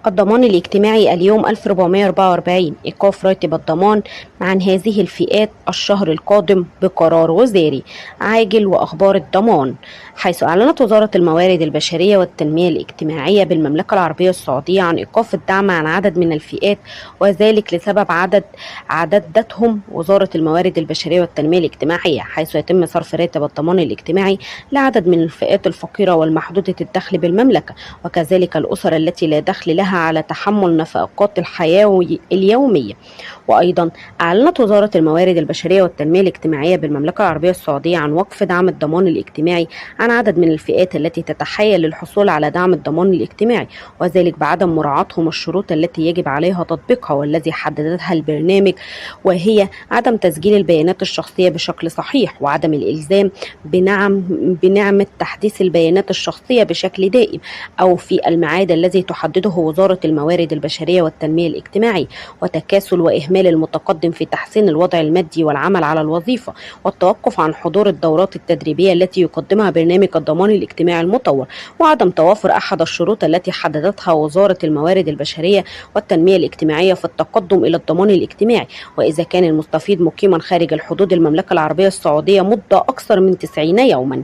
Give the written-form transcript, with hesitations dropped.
الضمان الاجتماعي اليوم 1444 إيقاف راتب الضمان عن هذه الفئات الشهر القادم بقرار وزاري عاجل. وأخبار الضمان، حيث أعلنت وزارة الموارد البشرية والتنمية الاجتماعية بالمملكة العربية السعودية عن إيقاف الدعم عن عدد من الفئات، وذلك لسبب عددتهم وزارة الموارد البشرية والتنمية الاجتماعية، حيث يتم صرف راتب الضمان الاجتماعي لعدد من الفئات الفقيرة والمحدودة الدخل بالمملكة، وكذلك الأسر التي لا دخل لها على تحمل نفقات الحياة اليومية. وأيضا أعلنت وزارة الموارد البشرية والتنمية الاجتماعية بالمملكة العربية السعودية عن وقف دعم الضمان الاجتماعي عن عدد من الفئات التي تتحايل للحصول على دعم الضمان الاجتماعي، وذلك بعدم مراعاتهم الشروط التي يجب عليها تطبيقها والذي حددتها البرنامج، وهي عدم تسجيل البيانات الشخصية بشكل صحيح، وعدم الإلزام بنعمة تحديث البيانات الشخصية بشكل دائم أو في الميعاد الذي تحدده وزارة الموارد البشرية والتنمية الاجتماعية، وتكاسل وإهمال المتقدم في تحسين الوضع المادي والعمل على الوظيفة، والتوقف عن حضور الدورات التدريبية التي يقدمها برنامج الضمان الاجتماعي المطور، وعدم توافر أحد الشروط التي حددتها وزارة الموارد البشرية والتنمية الاجتماعية في التقدم إلى الضمان الاجتماعي، وإذا كان المستفيد مقيما خارج الحدود المملكة العربية السعودية مدة أكثر من 90 يوما.